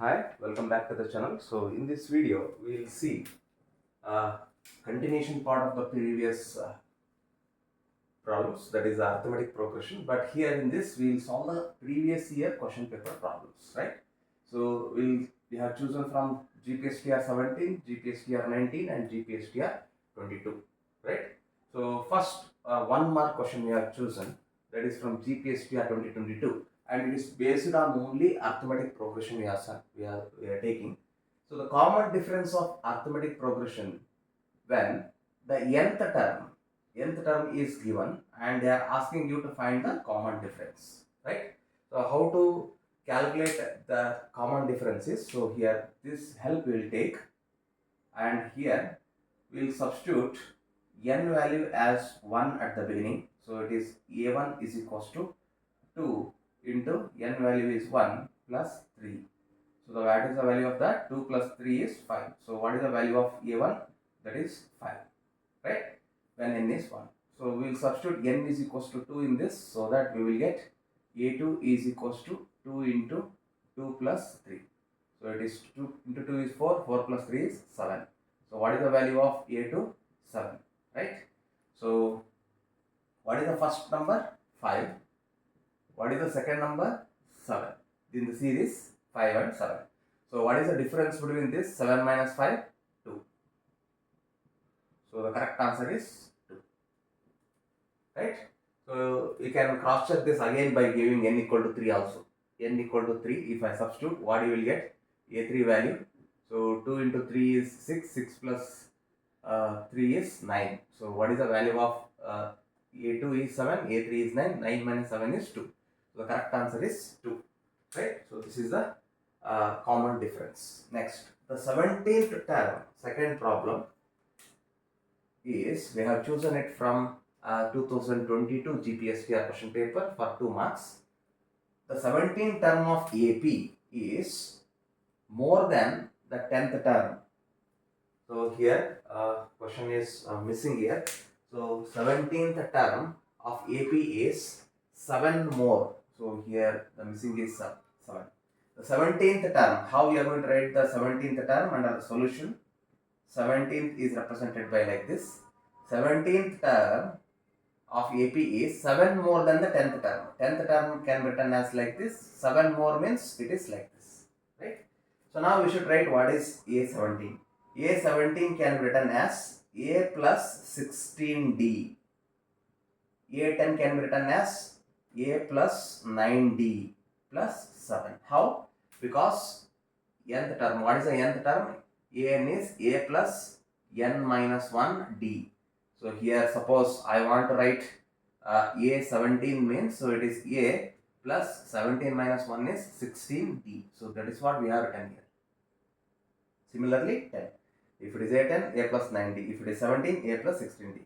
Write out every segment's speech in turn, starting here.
Hi, welcome back to the channel. So in this video, we will see continuation part of the previous problems, that is arithmetic progression. But here in this, we will solve the previous year question paper problems, right? So we have chosen from Gpstr 17, Gpstr 19, and Gpstr 22, right? So first 1 mark question we have chosen, that is from Gpstr 2022, and it is based on only arithmetic progression we are taking. So the common difference of arithmetic progression when the nth term is given and they are asking you to find the common difference, right? So how to calculate the common differences? So here this help will take, and here we will substitute n value as 1 at the beginning. So it is a1 is equals to 2 into n value is 1 plus 3. So what is the value of that? 2 plus 3 is 5. So what is the value of a1? That is 5, right? When n is 1. So we will substitute n is equals to 2 in this, so that we will get a2 is equals to 2 into 2 plus 3. So it is 2 into 2 is 4, 4 plus 3 is 7. So what is the value of a2? 7, right? So what is the first number? 5. What is the second number? 7. In the series 5 and 7. So what is the difference between this? 7 minus 5? 2. So the correct answer is 2. Right? So you can cross check this again by giving n equal to 3 also. N equal to 3, if I substitute, what you will get? A3 value. So 2 into 3 is 6, 6 plus 3 is 9. So what is the value of A2 is 7, A3 is 9, 9 minus 7 is 2. So the correct answer is 2. Right? So this is the common difference. Next, the 17th term, second problem is, we have chosen it from 2022 Gpstr question paper for 2 marks. The 17th term of AP is more than the 10th term. So here question is missing here. So 17th term of AP is 7 more. So here the missing is 7. The 17th term, how we are going to write the 17th term under the solution? 17th is represented by like this. 17th term of AP is 7 more than the 10th term. 10th term can be written as like this. 7 more means it is like this, right? So now we should write what is A17. A17 can be written as A plus 16D. A10 can be written as A plus 9D plus 7. How? Because nth term, what is the nth term? An is A plus n minus 1 D. So here suppose I want to write A17 means, so it is A plus 17 minus 1 is 16D. So that is what we have written here. Similarly 10. If it is A10, A plus 9D. If it is 17, A plus 16D.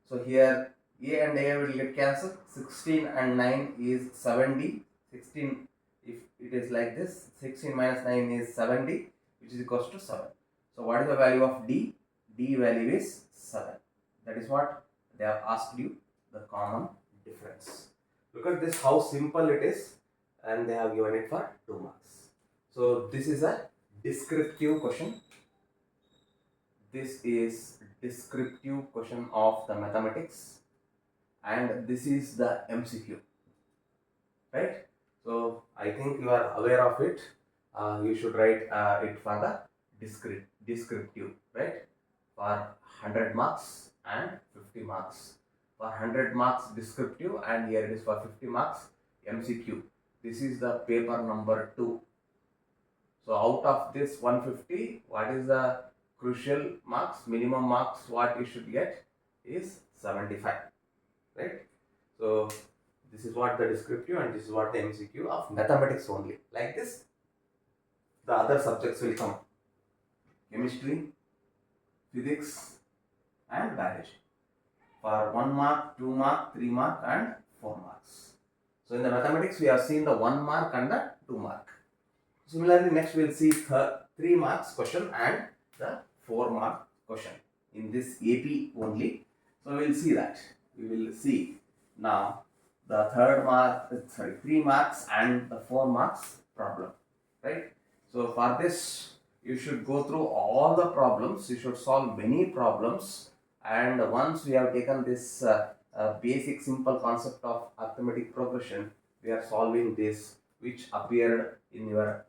So here A and A will get cancelled. 16 and 9 is 7D. 16, if it is like this, 16 minus 9 is 7D, which is equals to 7. So what is the value of D? D value is 7. That is what they have asked you, the common difference. Look at this, how simple it is, and they have given it for 2 marks. So this is a descriptive question. This is descriptive question of the mathematics, and this is the MCQ, right? So I think you are aware of it. You should write it for the descriptive, right? For 100 marks and 50 marks. For 100 marks descriptive, and here it is for 50 marks MCQ. This is the paper number 2. So out of this 150, what is the crucial marks, minimum marks what you should get is 75, right? So this is what the descriptive and this is what the MCQ of mathematics only. Like this, the other subjects will come: chemistry, physics and biology for 1 mark, 2 mark, 3 mark and 4 marks. So in the mathematics we have seen the 1 mark and the 2 mark. Similarly, next we will see 3 marks question and the 4 mark question in this AP only. So we will see that. We will see now the 3 marks and the 4 marks problem, right? So for this, you should go through all the problems. You should solve many problems. And once we have taken this basic simple concept of arithmetic progression, we are solving this, which appeared in your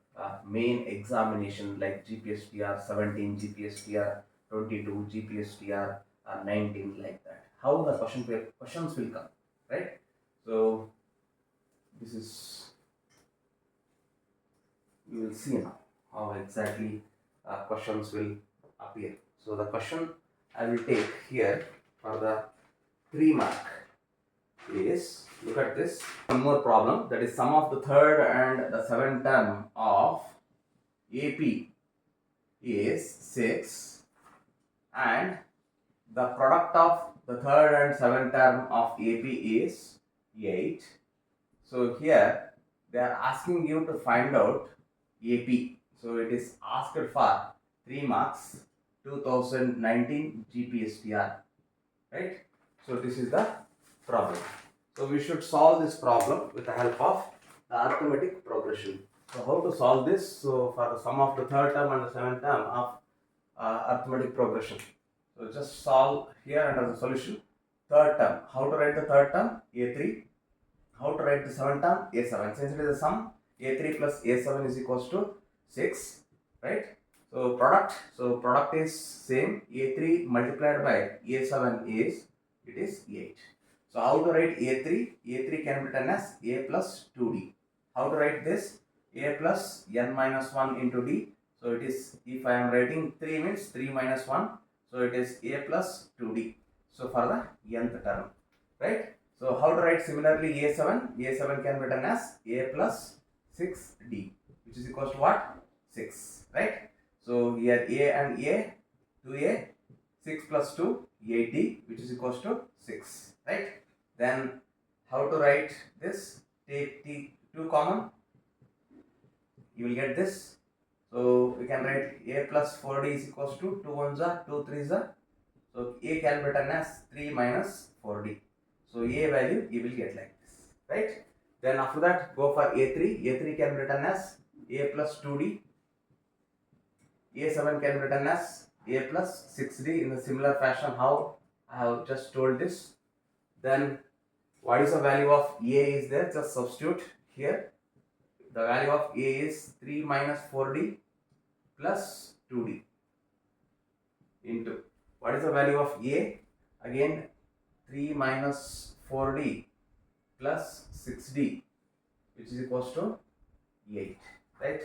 main examination like Gpstr 17, Gpstr 22, Gpstr 19, like that. How the questions will come, right? So this is, you will see now how exactly questions will appear. So the question I will take here for the 3 mark is, look at this, one more problem, that is sum of the third and the seventh term of AP is 6 and the product of the third and seventh term of AP is 8. So here they are asking you to find out AP. So it is asked for 3 marks, 2019 Gpstr, right? So this is the problem. So we should solve this problem with the help of the arithmetic progression. So how to solve this? So for the sum of the third term and the seventh term of arithmetic progression. So just solve here under the solution. Third term. How to write the third term? A3. How to write the seventh term? A7. Since it is a sum, A3 plus A7 is equals to 6, right? So product is same. A3 multiplied by A7 is, it is 8. So how to write A3? A3 can be written as A plus 2D. How to write this? A plus n minus 1 into D. So it is, if I am writing 3 means 3 minus 1. So it is A plus 2D. So for the nth term, right? So how to write similarly A7? A7 can be written as A plus 6D, which is equals to what? 6, right? So here A and A, 2A, 6 plus 2, 8D, which is equals to 6, right? Then how to write this? Take T2 common, you will get this. So we can write A plus 4D is equals to 2 ones are 2 threes are. So A can be written as 3 minus 4D. So A value you will get like this, right? Then after that go for A3. A3 can be written as A plus 2D. A7 can be written as A plus 6D in a similar fashion how I have just told this. Then what is the value of A is there? Just substitute here. The value of A is 3 minus 4D plus 2D into, what is the value of A? Again 3 minus 4D plus 6D, which is equals to 8, right?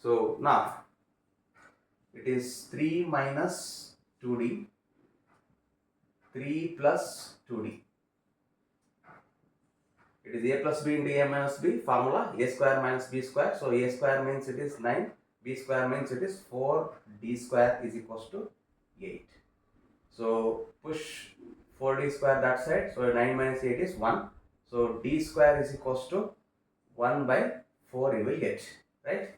So now it is 3 minus 2D, 3 plus 2D. It is A plus B into A minus B, formula A square minus B square. So A square means it is 9, B square means it is 4, D square is equals to 8. So push 4D square that side, so 9 minus 8 is 1. So D square is equals to 1 by 4 you will get, right?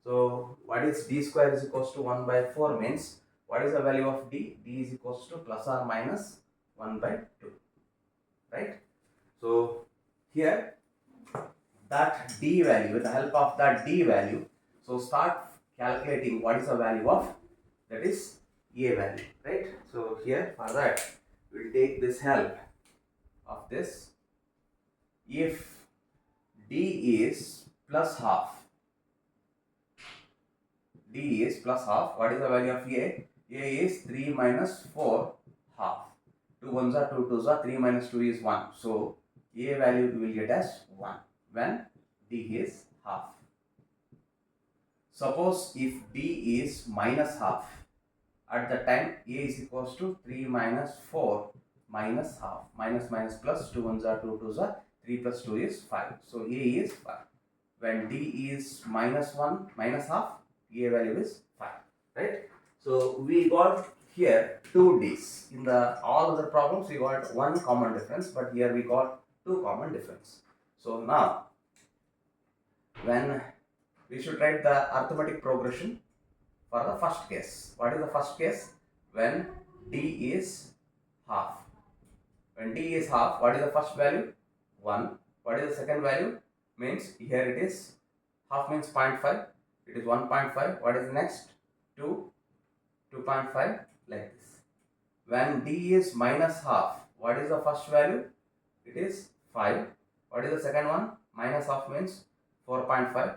So what is D square is equals to 1 by 4 means, what is the value of D? D is equals to plus or minus 1 by 2, right? So here that D value, with the help of that D value, so start calculating what is the value of, that is A value, right? So here for that we will take this help of this. If D is plus half, D is plus half, what is the value of A? A is 3 minus 4 half. 2 ones are 2 twos are 3 minus 2 is 1. So A value you will get as 1 when D is half. Suppose if D is minus half, at the time A is equals to 3 minus 4 minus half. Minus minus plus, 2 ones are 2 twos are 3 plus 2 is 5. So A is 5. When D is minus 1 minus half, A value is 5, right? So we got here 2 D's. In the all other problems we got one common difference, but here we got two common difference. So now when we should write the arithmetic progression for the first case. What is the first case? When D is half. When D is half, what is the first value? 1. What is the second value? Means here it is half means 0.5. it is 1.5. What is the next? 2, 2.5, like this. When d is minus half, what is the first value? It is 5. What is the second one? Minus half means 4.5.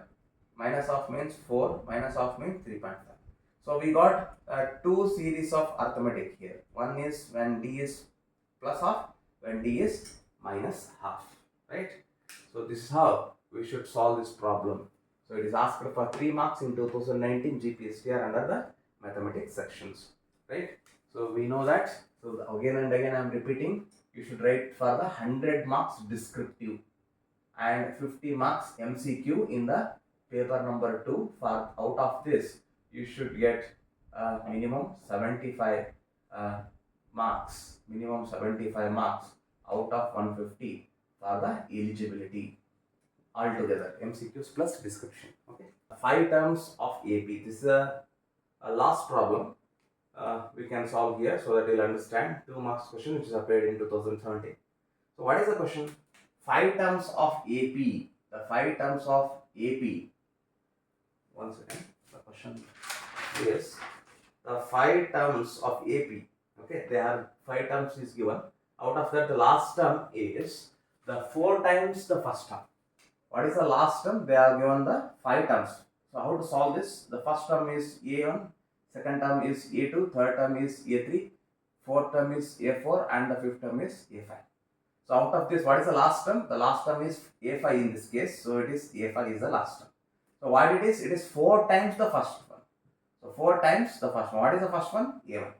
Minus half means 4. Minus half means 3.5. So we got two series of arithmetic here. One is when d is plus half, when d is minus half. Right? So this is how we should solve this problem. So it is asked for 3 marks in 2019 Gpstr under the mathematics sections. Right? So we know that. So again and again I am repeating. You should write for the 100 marks descriptive and 50 marks MCQ in the paper number 2. For out of this, you should get minimum 75 marks. Minimum 75 marks out of 150 for the eligibility. Altogether, MCQs plus description. Okay. 5 terms of AP. This is a last problem. We can solve here so that you'll understand 2 marks question which is appeared in 2017. So what is the question? 5 terms of AP. The 5 terms of AP. Once again, the question is the 5 terms of AP. Okay, they have 5 terms is given. Out of that, the last term is the 4 times the first term. What is the last term? They are given the 5 terms. So how to solve this? The first term is A1, second term is A2, third term is A3, fourth term is A4 and the fifth term is A5. So out of this, what is the last term? The last term is A5 in this case. So it is A5 is the last term. So what it is? It is 4 times the first one. So 4 times the first one. What is the first one? A1.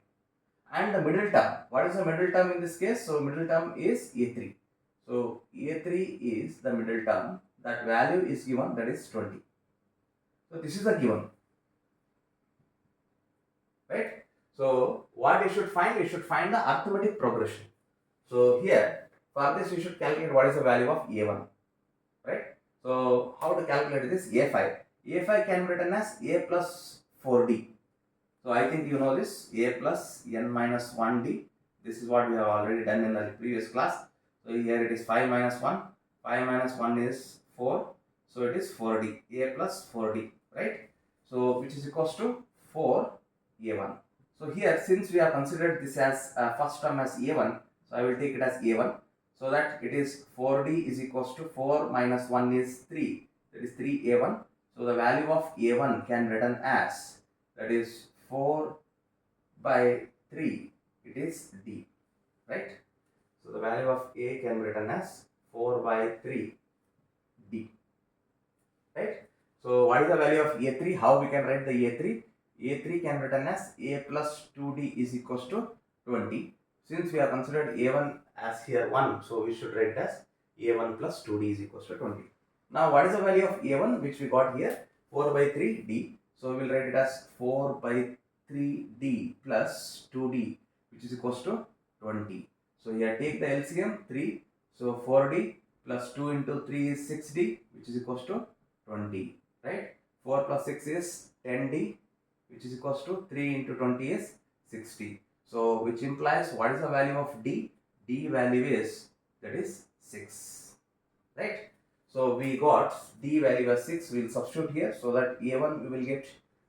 And the middle term. What is the middle term in this case? So middle term is A3. So A3 is the middle term. That value is given, that is 20. So this is the given. Right? So what you should find? You should find the arithmetic progression. So here, for this you should calculate what is the value of A1. Right? So how to calculate this? A5. A5 can be written as A plus 4D. So I think you know this. A plus n minus 1D. This is what we have already done in the previous class. So here it is 5 minus 1. 5 minus 1 is 4. So it is 4D. A plus 4D. Right? So which is equals to 4A1. So here, since we have considered this as first term as A1, so I will take it as A1. So that it is 4D is equals to 4 minus 1 is 3. That is 3A1. So the value of A1 can be written as, that is 4 by 3. It is D. Right? So the value of A can be written as 4 by 3 D. Right? So what is the value of A3? How we can write the A3? A3 can be written as A plus 2D is equals to 20. Since we have considered A1 as here 1, so we should write as A1 plus 2D is equals to 20. Now what is the value of A1 which we got here? 4 by 3D. So we will write it as 4 by 3D plus 2D which is equals to 20. So here take the LCM 3. So 4D plus 2 into 3 is 6D which is equals to 20. Right? 4 plus 6 is 10D which is equals to 3 into 20 is 60. So which implies what is the value of D? D value is, that is 6. Right? So we got D value as 6. We will substitute here so that A1 we will get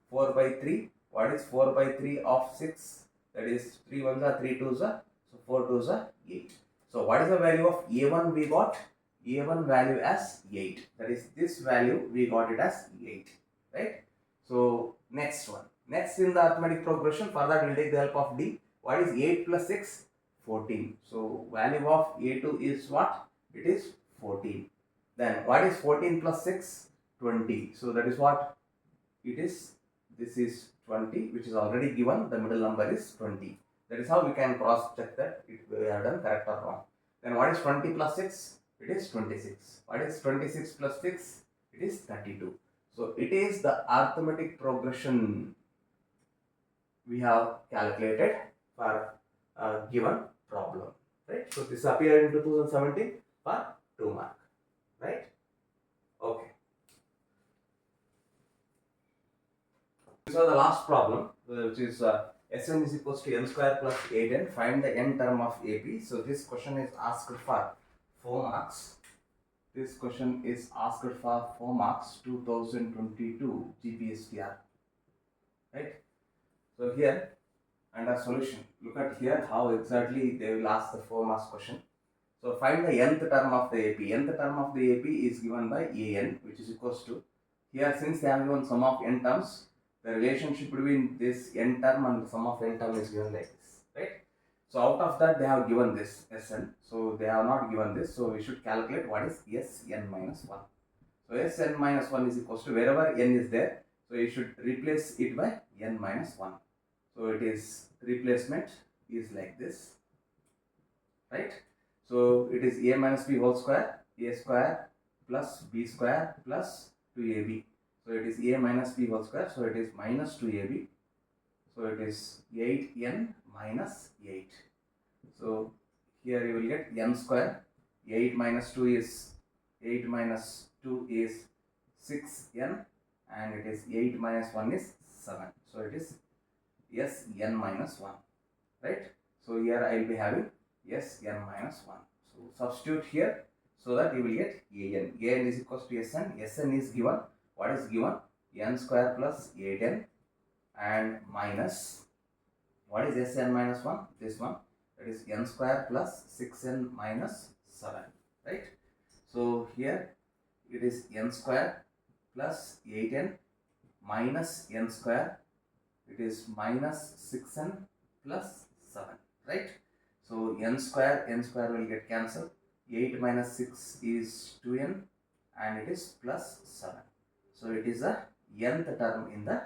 4 by 3. What is 4 by 3 of 6? That is 3 ones are 3 twos are. So 4 twos are 8. So what is the value of A1 we got? A1 value as 8. That is this value we got it as 8. Right? So next one. Next in the arithmetic progression, for that we will take the help of D. What is 8 plus 6? 14. So value of A2 is what? It is 14. Then what is 14 plus 6? 20. So that is what it is. This is 20 which is already given. The middle number is 20. That is how we can cross check that if we have done correct or wrong. Then what is 20 plus 6? It is 26. What is 26 plus 6? It is 32. So it is the arithmetic progression we have calculated for a given problem. Right? So this appeared in 2017 for 2 mark. Right? Okay. This was the last problem, which is Sn is equals to n square plus 8n. Find the n term of AP. So this question is asked for 4 marks. This question is asked for 4 marks 2022 Gpstr, right? So here under solution, look at here how exactly they will ask the 4 marks question. So find the nth term of the AP. Nth term of the AP is given by an, which is equals to, here since they have given sum of n terms, the relationship between this n term and the sum of n term is given like this, right? So out of that they have given this Sn. So they have not given this. So we should calculate what is Sn minus 1. So Sn minus 1 is equals to, wherever n is there, so you should replace it by n minus 1. So it is, replacement is like this, right? So it is a minus b whole square, a square plus b square plus 2ab. So it is a minus b whole square, so it is minus 2ab. So it is 8n minus 8. So here you will get n square. 8 minus 2 is 8 minus 2 is 6n, and it is 8 minus 1 is 7. So it is Sn minus 1, right? So here I will be having Sn minus 1. So substitute here so that you will get an. An is equals to Sn. Sn is given. What is given? N square plus 8n, and minus, what is Sn minus 1? This one. That is n square plus 6n minus 7, right? So here it is n square plus 8n minus n square. It is minus 6n plus 7, right? So n square will get cancelled. 8 minus 6 is 2n, and it is plus 7. So it is the nth term in the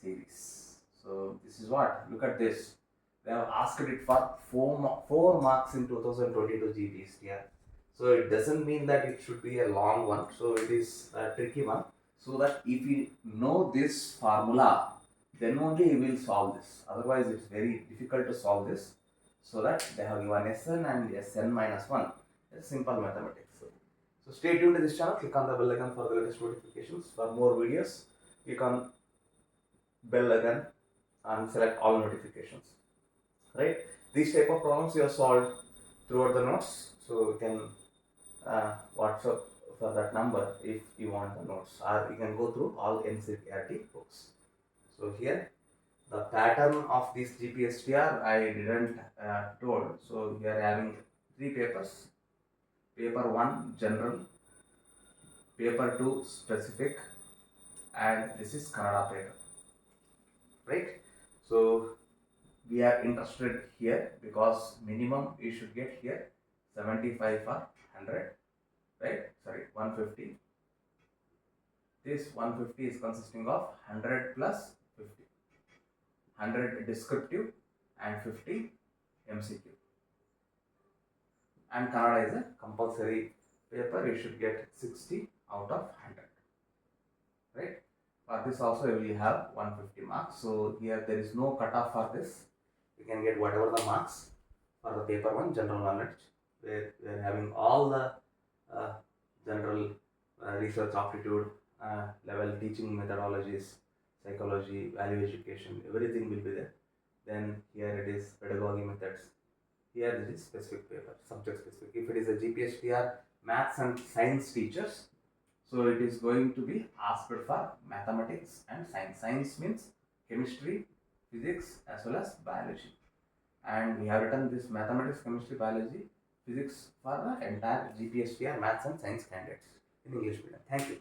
series. So this is what, look at this. They have asked it for 4 marks in 2022 Gpstr. So it doesn't mean that it should be a long one. So it is a tricky one. So that if you know this formula, then only you will solve this. Otherwise it's very difficult to solve this. So that they have given Sn and Sn minus 1. It's simple mathematics. So stay tuned to this channel. Click on the bell icon for the latest notifications. For more videos, click on bell icon and select all notifications. Right? These type of problems you have solved throughout the notes. So you can WhatsApp for that number if you want the notes, or you can go through all NCERT books. So here the pattern of this Gpstr I didn't told. So we are having 3 papers. Paper 1 general, paper 2 specific, and this is Kannada paper, right? So we are interested here because minimum you should get here 75 for 100, right? Sorry, 150. This 150 is consisting of 100 plus 50. 100 descriptive and 50 MCQ. And Kannada is a compulsory paper. You should get 60 out of 100, right? For this also you will have 150 marks. So here there is no cutoff for this. You can get whatever the marks for the paper 1 general knowledge, where we are having all the general research aptitude level teaching methodologies, psychology, value education, everything will be there. Then here it is pedagogy methods. Here it is specific paper, subject specific. If it is a Gpstr maths and science teachers, so it is going to be asked for mathematics and science. Science means chemistry, physics as well as biology. And we have written this mathematics, chemistry, biology, physics for the entire Gpstr maths and science candidates in English medium. Thank you.